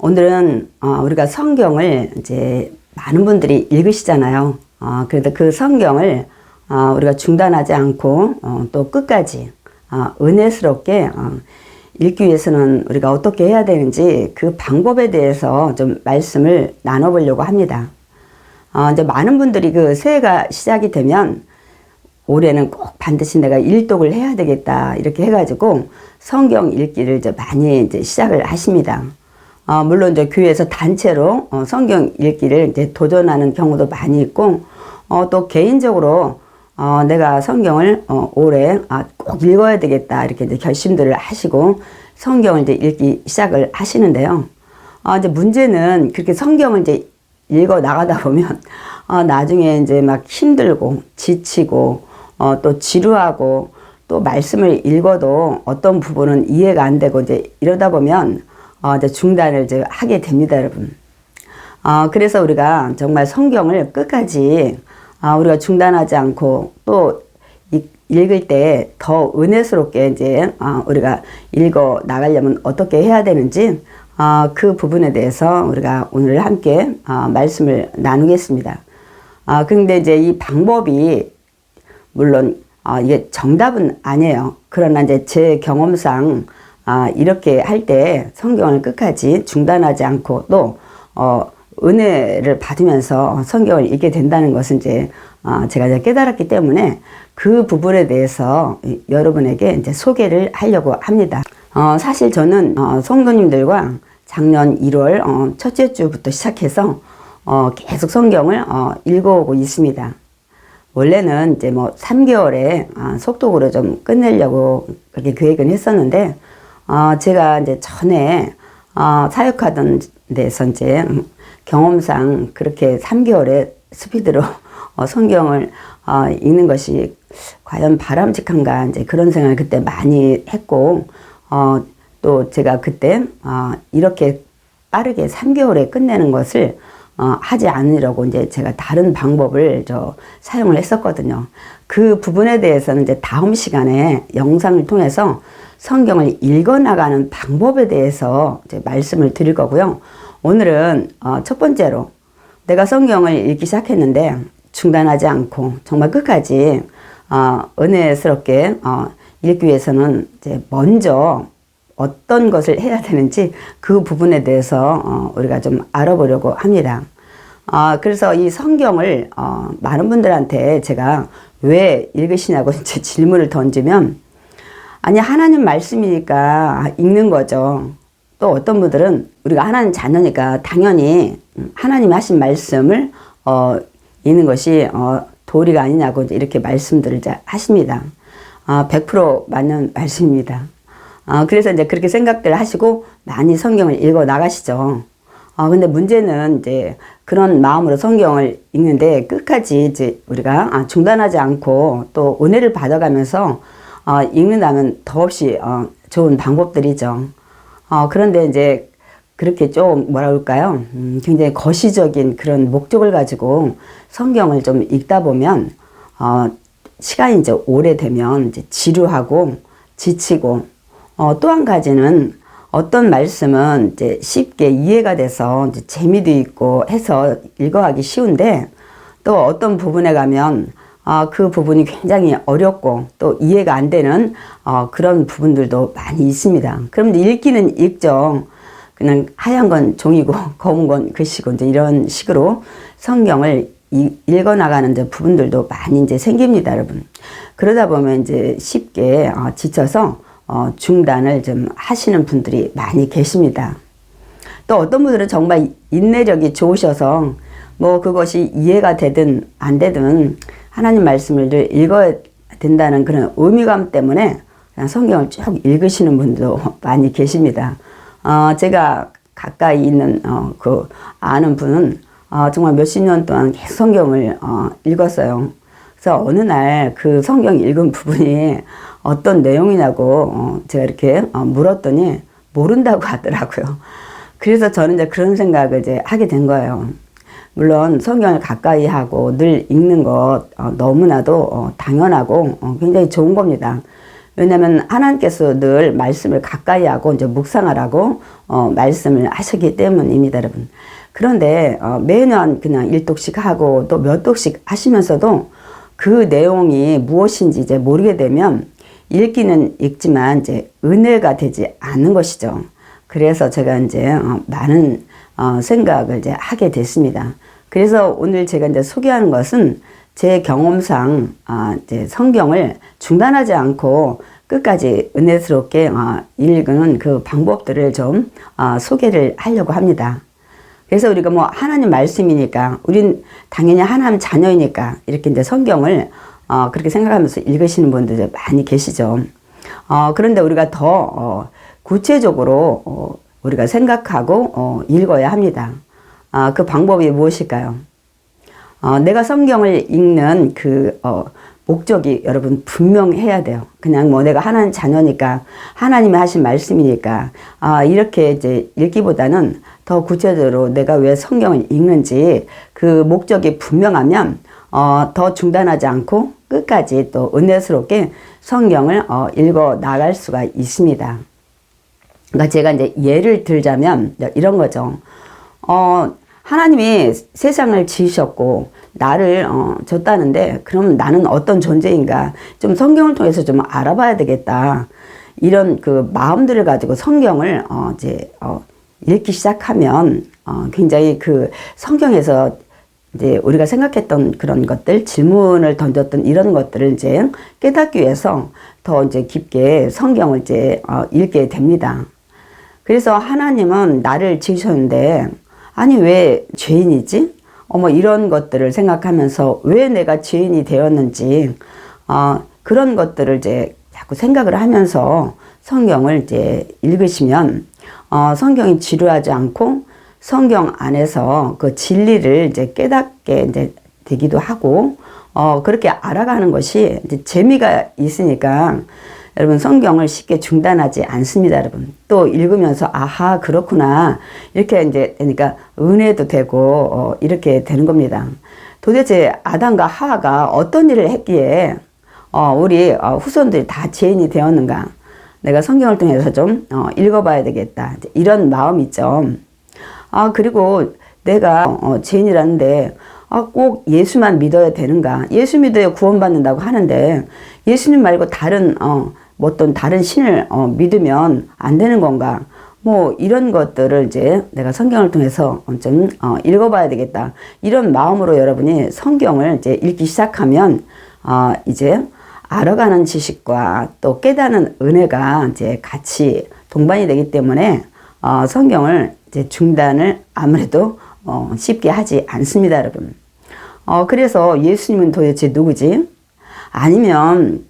오늘은 우리가 성경을 이제 많은 분들이 읽으시잖아요. 그래도 그 성경을 우리가 중단하지 않고 또 끝까지 은혜스럽게 읽기 위해서는 우리가 어떻게 해야 되는지 그 방법에 대해서 좀 말씀을 나눠보려고 합니다. 이제 많은 분들이 그 새해가 시작이 되면 올해는 꼭 반드시 내가 일독을 해야 되겠다 이렇게 해가지고 성경 읽기를 이제 많이 이제 시작을 하십니다. 물론 이제 교회에서 단체로 성경 읽기를 이제 도전하는 경우도 많이 있고, 또 개인적으로 내가 성경을 올해 꼭 읽어야 되겠다 이렇게 이제 결심들을 하시고 성경을 이제 읽기 시작을 하시는데요. 이제 문제는 그렇게 성경을 이제 읽어 나가다 보면 나중에 이제 막 힘들고 지치고 또 지루하고 또 말씀을 읽어도 어떤 부분은 이해가 안 되고 이제 이러다 보면 이제 중단을 이제 하게 됩니다, 여러분. 그래서 우리가 정말 성경을 끝까지 우리가 중단하지 않고 또 읽을 때 더 은혜스럽게 이제 우리가 읽어 나가려면 어떻게 해야 되는지 그 부분에 대해서 우리가 오늘 함께 말씀을 나누겠습니다. 그런데 이제 이 방법이 물론 이게 정답은 아니에요. 그러나 이제 제 경험상 이렇게 할 때 성경을 끝까지 중단하지 않고 또 은혜를 받으면서 성경을 읽게 된다는 것은 이제 제가 이제 깨달았기 때문에 그 부분에 대해서 여러분에게 이제 소개를 하려고 합니다. 사실 저는 성도님들과 작년 1월 첫째 주부터 시작해서 계속 성경을 읽어오고 있습니다. 원래는 이제 뭐 3개월에 속독으로 좀 끝내려고 그렇게 계획은 했었는데 제가 이제 전에 사역하던 데서 이제 경험상 그렇게 3개월에 스피드로 성경을 읽는 것이 과연 바람직한가 이제 그런 생각을 그때 많이 했고 또 제가 그때 이렇게 빠르게 3개월에 끝내는 것을 하지 않으려고 이제 제가 다른 방법을 사용을 했었거든요. 그 부분에 대해서는 이제 다음 시간에 영상을 통해서 성경을 읽어 나가는 방법에 대해서 이제 말씀을 드릴 거고요. 오늘은 첫 번째로 내가 성경을 읽기 시작했는데 중단하지 않고 정말 끝까지 은혜스럽게 읽기 위해서는 이제 먼저 어떤 것을 해야 되는지 그 부분에 대해서 우리가 좀 알아보려고 합니다. 그래서 이 성경을 많은 분들한테 제가 왜 읽으시냐고 이제 질문을 던지면 아니 하나님 말씀이니까 읽는 거죠. 또 어떤 분들은 우리가 하나님 자녀니까 당연히 하나님이 하신 말씀을 읽는 것이 도리가 아니냐고 이렇게 말씀들을 하십니다. 100% 맞는 말씀입니다. 그래서 이제 그렇게 생각들 하시고 많이 성경을 읽어 나가시죠. 근데 문제는 이제 그런 마음으로 성경을 읽는데 끝까지 이제 우리가 중단하지 않고 또 은혜를 받아가면서 읽는다면 더없이 좋은 방법들이죠. 그런데 이제 그렇게 좀 뭐라 그럴까요? 굉장히 거시적인 그런 목적을 가지고 성경을 좀 읽다 보면 시간이 이제 오래되면 이제 지루하고 지치고 또 한 가지는 어떤 말씀은 이제 쉽게 이해가 돼서 이제 재미도 있고 해서 읽어가기 쉬운데 또 어떤 부분에 가면 그 부분이 굉장히 어렵고 또 이해가 안 되는 그런 부분들도 많이 있습니다. 그럼 읽기는 읽죠. 그냥 하얀 건 종이고 검은 건 글씨고 이제 이런 식으로 성경을 읽어 나가는 부분들도 많이 이제 생깁니다, 여러분. 그러다 보면 이제 쉽게 지쳐서 중단을 좀 하시는 분들이 많이 계십니다. 또 어떤 분들은 정말 인내력이 좋으셔서 뭐 그것이 이해가 되든 안 되든 하나님 말씀을 늘 읽어야 된다는 그런 의미감 때문에 그냥 성경을 쭉 읽으시는 분도 많이 계십니다. 제가 가까이 있는 그 아는 분은 정말 몇십 년 동안 계속 성경을 읽었어요. 그래서 어느 날 그 성경 읽은 부분이 어떤 내용이냐고 제가 이렇게 물었더니 모른다고 하더라고요. 그래서 저는 이제 그런 생각을 이제 하게 된 거예요. 물론 성경을 가까이 하고 늘 읽는 것 너무나도 당연하고 굉장히 좋은 겁니다. 왜냐하면 하나님께서 늘 말씀을 가까이 하고 이제 묵상하라고 말씀을 하셨기 때문입니다, 여러분. 그런데 매년 그냥 1독씩 하고 또 몇 독씩 하시면서도 그 내용이 무엇인지 이제 모르게 되면 읽기는 읽지만 이제 은혜가 되지 않는 것이죠. 그래서 제가 이제 많은 생각을 이제 하게 됐습니다. 그래서 오늘 제가 이제 소개하는 것은 제 경험상 이제 성경을 중단하지 않고 끝까지 은혜스럽게 읽는 그 방법들을 좀 소개를 하려고 합니다. 그래서 우리가 뭐 하나님 말씀이니까 우린 당연히 하나님 자녀이니까 이렇게 이제 성경을 그렇게 생각하면서 읽으시는 분들 많이 계시죠. 그런데 우리가 더 구체적으로 우리가 생각하고 읽어야 합니다. 그 방법이 무엇일까요? 내가 성경을 읽는 그 목적이 여러분 분명해야 돼요. 그냥 뭐 내가 하나님 자녀니까 하나님이 하신 말씀이니까 이렇게 이제 읽기보다는 더 구체적으로 내가 왜 성경을 읽는지 그 목적이 분명하면 더 중단하지 않고 끝까지 또 은혜스럽게 성경을 읽어 나갈 수가 있습니다. 그러니까 제가 이제 예를 들자면 이런 거죠. 하나님이 세상을 지으셨고 나를 줬다는데 그럼 나는 어떤 존재인가 좀 성경을 통해서 좀 알아봐야 되겠다. 이런 그 마음들을 가지고 성경을 이제 읽기 시작하면 굉장히 그 성경에서 이제 우리가 생각했던 그런 것들, 질문을 던졌던 이런 것들을 이제 깨닫기 위해서 더 이제 깊게 성경을 이제 읽게 됩니다. 그래서 하나님은 나를 지으셨는데 아니 왜 죄인이지? 뭐 이런 것들을 생각하면서 왜 내가 죄인이 되었는지 그런 것들을 이제 자꾸 생각을 하면서 성경을 이제 읽으시면 성경이 지루하지 않고 성경 안에서 그 진리를 이제 깨닫게 이제 되기도 하고 그렇게 알아가는 것이 이제 재미가 있으니까 여러분 성경을 쉽게 중단하지 않습니다, 여러분. 또 읽으면서 아하 그렇구나 이렇게 이제 되니까 은혜도 되고 이렇게 되는 겁니다. 도대체 아담과 하와가 어떤 일을 했기에 우리 후손들이 다 죄인이 되었는가? 내가 성경을 통해서 좀 읽어봐야 되겠다. 이런 마음 있죠. 그리고 내가 죄인이라는데 꼭 예수만 믿어야 되는가? 예수 믿어야 구원받는다고 하는데 예수님 말고 다른 어떤 다른 신을 믿으면 안 되는 건가? 뭐 이런 것들을 이제 내가 성경을 통해서 좀 읽어봐야 되겠다. 이런 마음으로 여러분이 성경을 이제 읽기 시작하면 이제 알아가는 지식과 또 깨닫는 은혜가 이제 같이 동반이 되기 때문에 성경을 이제 중단을 아무래도 쉽게 하지 않습니다, 여러분. 그래서 예수님은 도대체 누구지? 아니면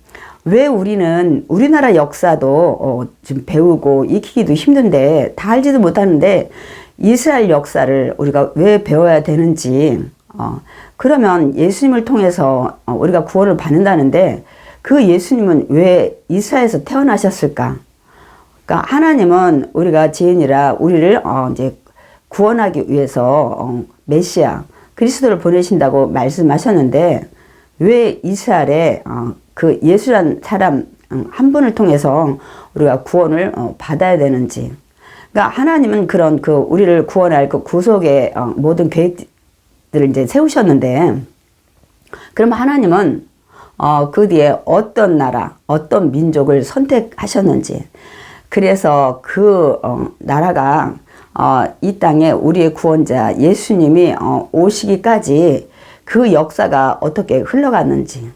왜 우리는 우리나라 역사도 좀 배우고 익히기도 힘든데 다 알지도 못하는데 이스라엘 역사를 우리가 왜 배워야 되는지 그러면 예수님을 통해서 우리가 구원을 받는다는데 그 예수님은 왜 이스라엘에서 태어나셨을까? 그러니까 하나님은 우리가 죄인이라 우리를 이제 구원하기 위해서 메시아 그리스도를 보내신다고 말씀하셨는데 왜 이스라엘에 그 예수란 사람 한 분을 통해서 우리가 구원을 받아야 되는지. 그러니까 하나님은 그런 그 우리를 구원할 그 구속의 모든 계획들을 이제 세우셨는데 그럼 하나님은 그 뒤에 어떤 나라, 어떤 민족을 선택하셨는지. 그래서 그 나라가 이 땅에 우리의 구원자 예수님이 오시기까지 그 역사가 어떻게 흘러갔는지.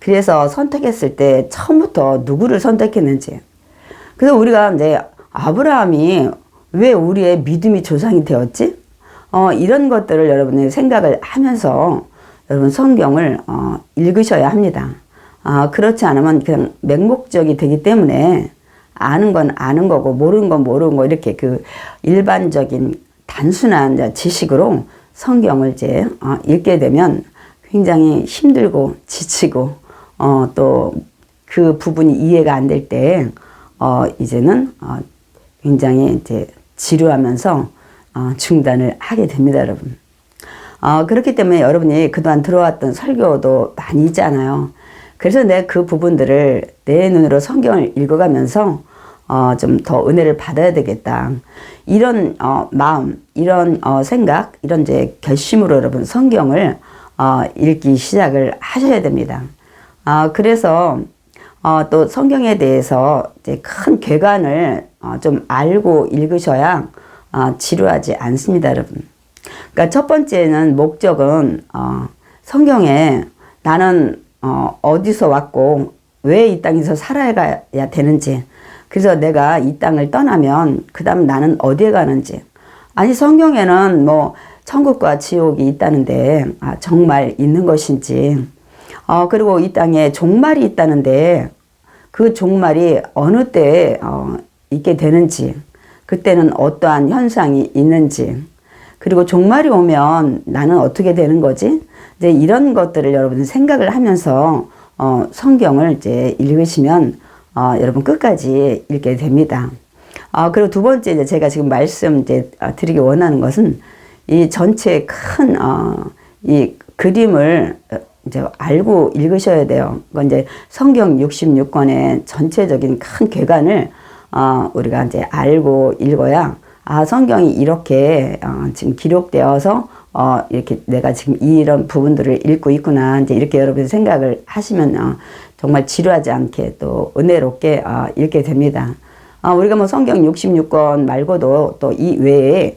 그래서 선택했을 때 처음부터 누구를 선택했는지. 그래서 우리가 이제 아브라함이 왜 우리의 믿음이 조상이 되었지? 이런 것들을 여러분이 생각을 하면서 여러분 성경을 읽으셔야 합니다. 그렇지 않으면 그냥 맹목적이 되기 때문에 아는 건 아는 거고 모르는 건 모르는 거 이렇게 그 일반적인 단순한 지식으로 성경을 이제 읽게 되면 굉장히 힘들고 지치고 또 그 부분이 이해가 안 될 때 이제는 굉장히 이제 지루하면서 중단을 하게 됩니다, 여러분. 그렇기 때문에 여러분이 그동안 들어왔던 설교도 많이 있잖아요. 그래서 내가 그 부분들을 내 눈으로 성경을 읽어가면서 좀 더 은혜를 받아야 되겠다. 이런 마음, 이런 생각, 이런 이제 결심으로 여러분 성경을 읽기 시작을 하셔야 됩니다. 그래서 또 성경에 대해서 이제 큰 궤관을 좀 알고 읽으셔야 지루하지 않습니다, 여러분. 그러니까 첫 번째는 목적은 성경에 나는 어디서 왔고 왜 이 땅에서 살아가야 되는지, 그래서 내가 이 땅을 떠나면 그 다음 나는 어디에 가는지. 아니 성경에는 뭐 천국과 지옥이 있다는데 정말 있는 것인지, 그리고 이 땅에 종말이 있다는데 그 종말이 어느 때에 있게 되는지, 그때는 어떠한 현상이 있는지, 그리고 종말이 오면 나는 어떻게 되는 거지? 이제 이런 것들을 여러분 생각을 하면서 성경을 이제 읽으시면 여러분 끝까지 읽게 됩니다. 그리고 두 번째 이제 제가 지금 말씀 이제 드리기 원하는 것은 이 전체 큰 이 그림을 이제 알고 읽으셔야 돼요. 그건 이제 성경 66권의 전체적인 큰 궤관을 우리가 이제 알고 읽어야 성경이 이렇게 지금 기록되어서 이렇게 내가 지금 이런 부분들을 읽고 있구나, 이제 이렇게 여러분이 생각을 하시면 정말 지루하지 않게 또 은혜롭게 읽게 됩니다. 우리가 뭐 성경 66권 말고도 또 이 외에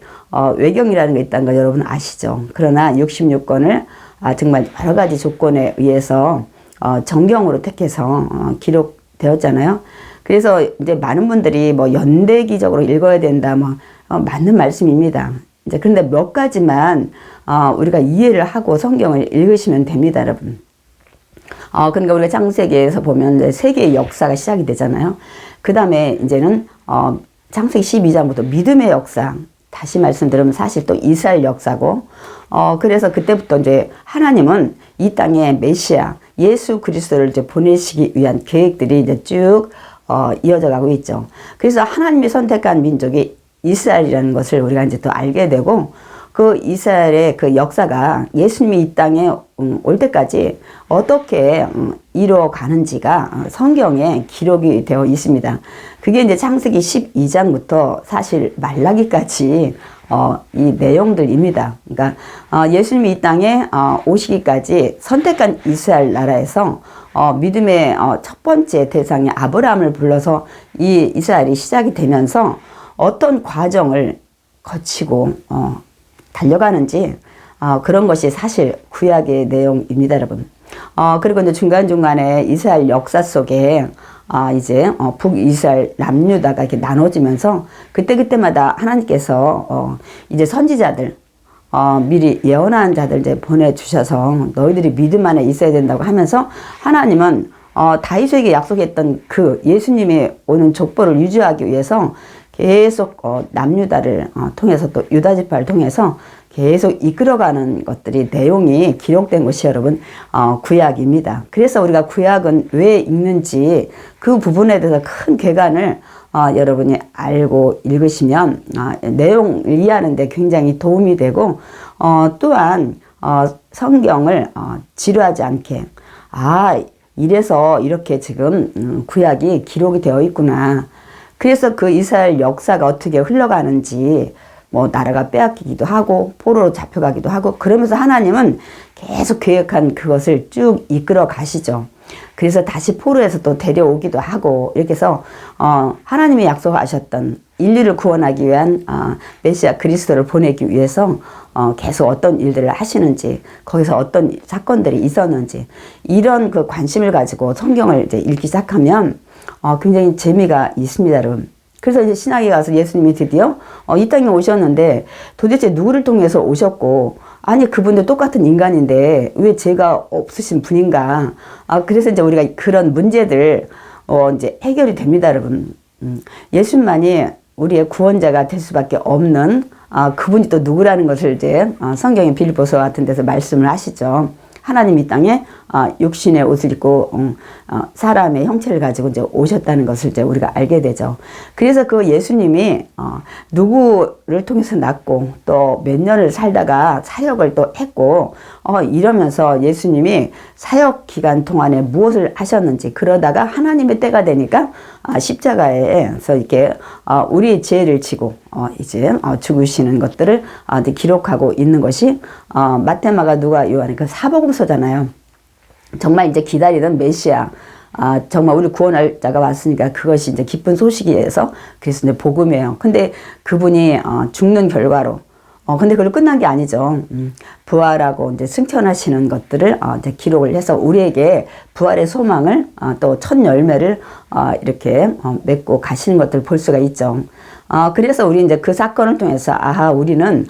외경이라는 게 있다는 거 여러분 아시죠? 그러나 66권을 정말 여러 가지 조건에 의해서 정경으로 택해서 기록되었잖아요. 그래서 이제 많은 분들이 뭐 연대기적으로 읽어야 된다, 뭐 맞는 말씀입니다. 이제 그런데 몇 가지만 우리가 이해를 하고 성경을 읽으시면 됩니다, 여러분. 그러니까 우리가 창세기에서 보면 이제 세계의 역사가 시작이 되잖아요. 그 다음에 이제는 창세기 12장부터 믿음의 역사, 다시 말씀드리면 사실 또 이스라엘 역사고, 그래서 그때부터 이제 하나님은 이 땅에 메시아 예수 그리스도를 이제 보내시기 위한 계획들이 이제 쭉 이어져 가고 있죠. 그래서 하나님이 선택한 민족이 이스라엘이라는 것을 우리가 이제 또 알게 되고, 그 이스라엘의 그 역사가 예수님이 이 땅에 올 때까지 어떻게 이루어가는지가 성경에 기록이 되어 있습니다. 그게 이제 창세기 12장부터 사실 말라기까지 이 내용들입니다. 그러니까 예수님이 이 땅에 오시기까지 선택한 이스라엘 나라에서 믿음의 첫 번째 대상이 아브라함을 불러서 이 이스라엘이 시작이 되면서 어떤 과정을 거치고 달려가는지 그런 것이 사실 구약의 내용입니다, 여러분. 그리고 이제 중간중간에 이스라엘 역사 속에 이제 북이스라엘 남유다가 이렇게 나눠지면서 그때마다 하나님께서 이제 선지자들 미리 예언한 자들 이제 보내주셔서 너희들이 믿음 안에 있어야 된다고 하면서 하나님은 다윗에게 약속했던 그 예수님이 오는 족보를 유지하기 위해서 계속 남유다를 통해서 또 유다 지파를 통해서 계속 이끌어가는 것들이 내용이 기록된 것이 여러분 구약입니다. 그래서 우리가 구약은 왜 읽는지 그 부분에 대해서 큰 궤관을 여러분이 알고 읽으시면 내용을 이해하는 데 굉장히 도움이 되고, 또한 성경을 지루하지 않게 이래서 이렇게 지금 구약이 기록이 되어 있구나. 그래서 그 이스라엘 역사가 어떻게 흘러가는지, 뭐 나라가 빼앗기기도 하고 포로로 잡혀가기도 하고, 그러면서 하나님은 계속 계획한 그것을 쭉 이끌어 가시죠. 그래서 다시 포로에서 또 데려오기도 하고, 이렇게 해서 하나님이 약속하셨던 인류를 구원하기 위한 메시아 그리스도를 보내기 위해서 계속 어떤 일들을 하시는지, 거기서 어떤 사건들이 있었는지, 이런 그 관심을 가지고 성경을 이제 읽기 시작하면 굉장히 재미가 있습니다, 여러분. 그래서 이제 신학에 가서 예수님이 드디어 이 땅에 오셨는데 도대체 누구를 통해서 오셨고, 아니 그분도 똑같은 인간인데 왜 죄가 없으신 분인가? 그래서 이제 우리가 그런 문제들 이제 해결이 됩니다, 여러분. 예수님만이 우리의 구원자가 될 수밖에 없는 그분이 또 누구라는 것을 이제 성경의 빌립보서 같은 데서 말씀을 하시죠. 하나님 이 땅에 육신의 옷을 입고 사람의 형체를 가지고 이제 오셨다는 것을 이제 우리가 알게 되죠. 그래서 그 예수님이 누구를 통해서 낳고 또 몇 년을 살다가 사역을 또 했고 이러면서 예수님이 사역 기간 동안에 무엇을 하셨는지, 그러다가 하나님의 때가 되니까 십자가에서 이렇게 우리의 죄를 지고 이제 죽으시는 것들을 기록하고 있는 것이 마태, 마가, 누가, 요한의 그 사복음서잖아요. 정말 이제 기다리던 메시아, 정말 우리 구원할 자가 왔으니까 그것이 이제 기쁜 소식이어서 그래서 이제 복음이에요. 근데 그분이 죽는 결과로 근데 그걸로 끝난 게 아니죠. 부활하고 이제 승천하시는 것들을 이제 기록을 해서 우리에게 부활의 소망을 또 첫 열매를 이렇게 맺고 가시는 것들을 볼 수가 있죠. 그래서 우리 이제 그 사건을 통해서 우리는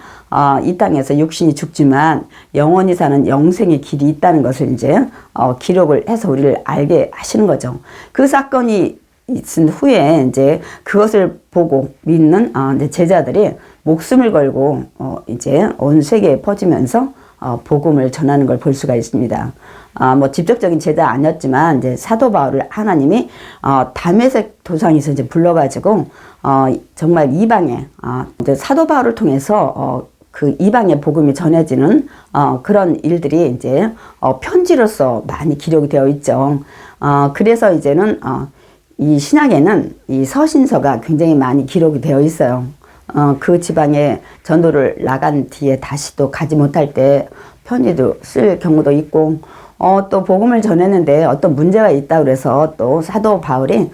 이 땅에서 육신이 죽지만 영원히 사는 영생의 길이 있다는 것을 이제 기록을 해서 우리를 알게 하시는 거죠. 그 사건이 있은 후에 이제 그것을 보고 믿는 이제 제자들이 목숨을 걸고 이제 온 세계에 퍼지면서 복음을 전하는 걸 볼 수가 있습니다. 뭐 직접적인 제자 아니었지만 이제 사도 바울을 하나님이 다메섹 도상에서 이제 불러가지고 정말 이방에 이제 사도 바울을 통해서 그 이방의 복음이 전해지는 그런 일들이 이제 편지로서 많이 기록이 되어 있죠. 그래서 이제는 이 신약에는 이 서신서가 굉장히 많이 기록이 되어 있어요. 그 지방에 전도를 나간 뒤에 다시 또 가지 못할 때 편지도 쓸 경우도 있고, 또 복음을 전했는데 어떤 문제가 있다 그래서 또 사도 바울이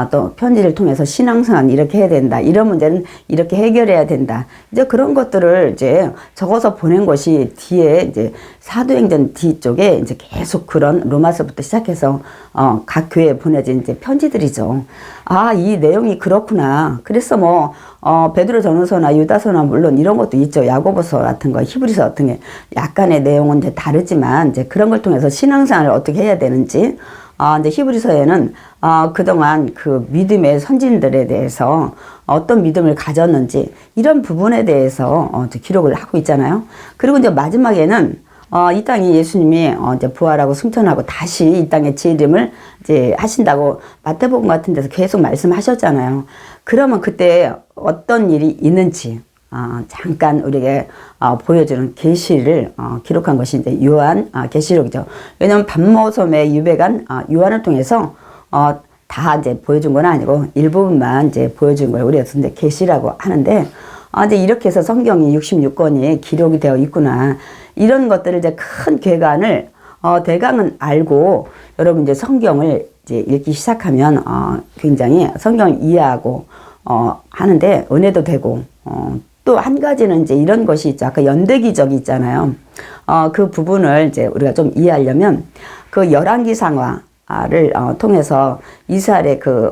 또 편지를 통해서 신앙생활 이렇게 해야 된다, 이런 문제는 이렇게 해결해야 된다, 이제 그런 것들을 이제 적어서 보낸 것이 뒤에 이제 사도행전 뒤쪽에 이제 계속 그런 로마서부터 시작해서 각 교회에 보내진 이제 편지들이죠. 이 내용이 그렇구나. 그래서 뭐 베드로 전후서나 유다서나 물론 이런 것도 있죠. 야고보서 같은 거, 히브리서 같은 게 약간의 내용은 이제 다르지만 이제 그런 걸 통해서 신앙생활을 어떻게 해야 되는지, 이제 히브리서에는 그동안 그 믿음의 선진들에 대해서 어떤 믿음을 가졌는지 이런 부분에 대해서 기록을 하고 있잖아요. 그리고 이제 마지막에는 이 땅에 예수님이 이제 부활하고 승천하고 다시 이 땅에 재림을 이제 하신다고 마태복음 같은 데서 계속 말씀하셨잖아요. 그러면 그때 어떤 일이 있는지 잠깐 우리에게 보여주는 계시를 기록한 것이 이제 요한 계시록이죠. 왜냐하면 반모섬에 유배간 요한을 통해서 다 이제 보여준 건 아니고 일부분만 이제 보여준 걸 우리가 이제 계시라고 하는데, 이제 이렇게 해서 성경이 66권이 기록이 되어 있구나, 이런 것들을 이제 큰 괴간을 대강은 알고 여러분 이제 성경을 이제 읽기 시작하면 굉장히 성경을 이해하고 하는데 은혜도 되고, 또 한 가지는 이제 이런 것이 있죠. 아까 연대기적이 있잖아요. 그 부분을 이제 우리가 좀 이해하려면 그 열왕기상화를 통해서 이스라엘의 그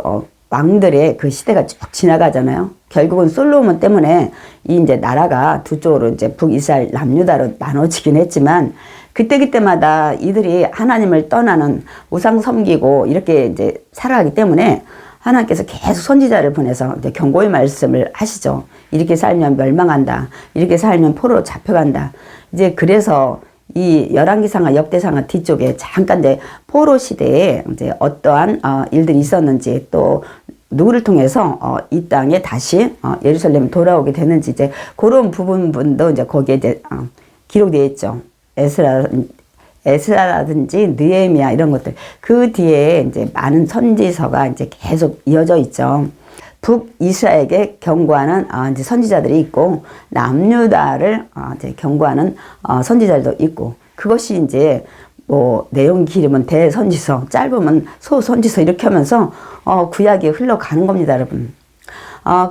왕들의 그 시대가 쭉 지나가잖아요. 결국은 솔로몬 때문에 이 이제 나라가 두 쪽으로 이제 북이스라엘 남유다로 나눠지긴 했지만, 그때마다 이들이 하나님을 떠나는 우상 섬기고 이렇게 이제 살아가기 때문에 하나님께서 계속 선지자를 보내서 이제 경고의 말씀을 하시죠. 이렇게 살면 멸망한다, 이렇게 살면 포로로 잡혀간다. 이제 그래서 이 열왕기상하 역대상하 뒤쪽에 잠깐 이제 포로 시대에 이제 어떠한 일들이 있었는지, 또 누구를 통해서 이 땅에 다시 예루살렘 돌아오게 되는지, 이제 그런 부분도 이제 거기에 이제 기록되어 있죠. 에스라라든지 느헤미야 이런 것들, 그 뒤에 이제 많은 선지서가 이제 계속 이어져 있죠. 북이스라엘에게 경고하는 이제 선지자들이 있고, 남유다를 이제 경고하는 선지자들도 있고, 그것이 이제 뭐 내용 길으면 대선지서, 짧으면 소선지서 이렇게 하면서 구약이 흘러가는 겁니다, 여러분.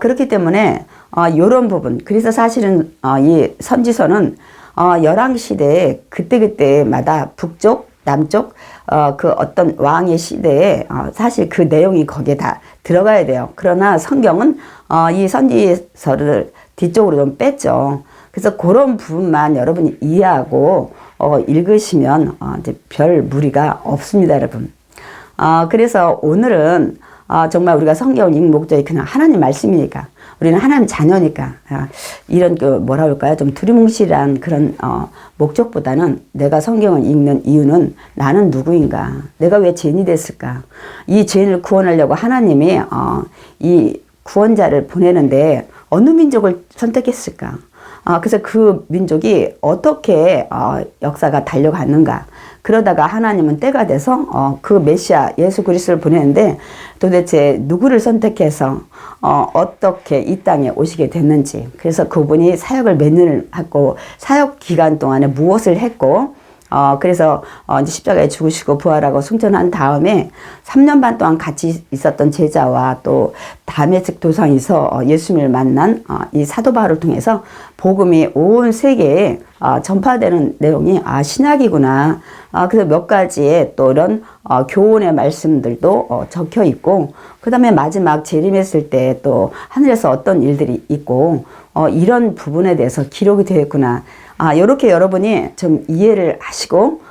그렇기 때문에 이런 부분, 그래서 사실은 이 선지서는 열왕시대에 그때마다 북쪽, 남쪽 그 어떤 왕의 시대에 사실 그 내용이 거기에 다 들어가야 돼요. 그러나 성경은 이 선지서를 뒤쪽으로 좀 뺐죠. 그래서 그런 부분만 여러분이 이해하고 읽으시면 이제 별 무리가 없습니다, 여러분. 그래서 오늘은 정말 우리가 성경을 읽는 목적이 그냥 하나님 말씀이니까 우리는 하나님 자녀니까 이런 그 뭐라 그럴까요? 좀 두리뭉실한 그런 목적보다는 내가 성경을 읽는 이유는 나는 누구인가? 내가 왜 죄인이 됐을까? 이 죄인을 구원하려고 하나님이 이 구원자를 보내는데 어느 민족을 선택했을까? 그래서 그 민족이 어떻게 역사가 달려갔는가. 그러다가 하나님은 때가 돼서 그 메시아 예수 그리스도를 보내는데 도대체 누구를 선택해서 어떻게 이 땅에 오시게 됐는지. 그래서 그분이 사역을 몇 년을 했고 사역 기간 동안에 무엇을 했고 그래서 이제 십자가에 죽으시고 부활하고 승천한 다음에 3년 반 동안 같이 있었던 제자와 또 다메섹 도상에서 예수님을 만난 이 사도 바울을 통해서 복음이 온 세계에 전파되는 내용이 신약이구나. 그래서 몇 가지의 또 이런 교훈의 말씀들도 적혀 있고, 그 다음에 마지막 재림했을 때 또 하늘에서 어떤 일들이 있고 이런 부분에 대해서 기록이 되어 있구나. 이렇게 여러분이 좀 이해를 하시고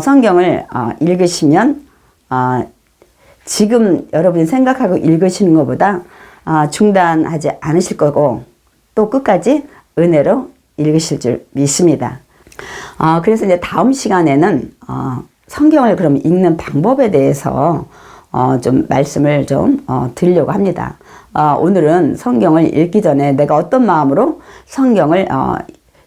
성경을 읽으시면 지금 여러분이 생각하고 읽으시는 것보다 중단하지 않으실 거고 또 끝까지 은혜로 읽으실 줄 믿습니다. 그래서 이제 다음 시간에는 성경을 그럼 읽는 방법에 대해서 좀 말씀을 좀 드리려고 합니다. 오늘은 성경을 읽기 전에 내가 어떤 마음으로 성경을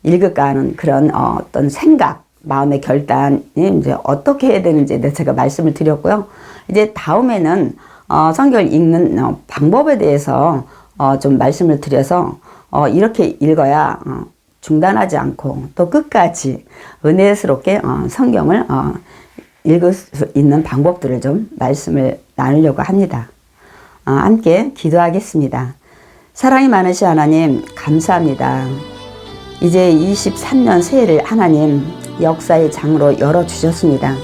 읽을까 하는 그런 어떤 생각, 마음의 결단이 이제 어떻게 해야 되는지에 대해서 제가 말씀을 드렸고요. 이제 다음에는 성경을 읽는 방법에 대해서 좀 말씀을 드려서 이렇게 읽어야 중단하지 않고 또 끝까지 은혜스럽게 성경을 읽을 수 있는 방법들을 좀 말씀을 나누려고 합니다. 함께 기도하겠습니다. 사랑이 많으신 하나님 감사합니다. 이제 23년 새해를 하나님 역사의 장으로 열어주셨습니다.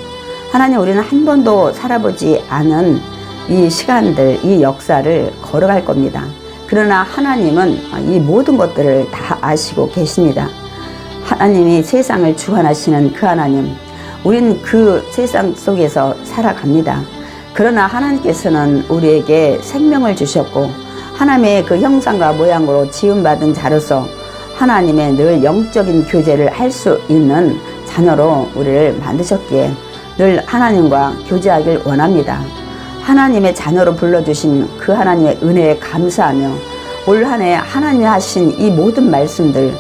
하나님 우리는 한 번도 살아보지 않은 이 시간들, 이 역사를 걸어갈 겁니다. 그러나 하나님은 이 모든 것들을 다 아시고 계십니다. 하나님이 세상을 주관하시는 그 하나님, 우린 그 세상 속에서 살아갑니다. 그러나 하나님께서는 우리에게 생명을 주셨고 하나님의 그 형상과 모양으로 지음받은 자로서 하나님의 늘 영적인 교제를 할 수 있는 자녀로 우리를 만드셨기에 늘 하나님과 교제하길 원합니다. 하나님의 자녀로 불러주신 그 하나님의 은혜에 감사하며 올 한 해 하나님이 하신 이 모든 말씀들,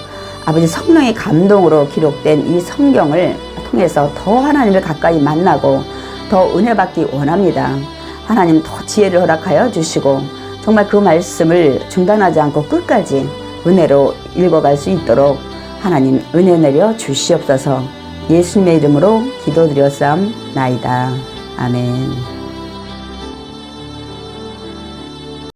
아버지 성령의 감동으로 기록된 이 성경을 통해서 더 하나님을 가까이 만나고 더 은혜 받기 원합니다. 하나님 더 지혜를 허락하여 주시고 정말 그 말씀을 중단하지 않고 끝까지 은혜로 읽어갈 수 있도록 하나님 은혜 내려 주시옵소서. 예수님의 이름으로 기도드렸사옵나이다. 아멘.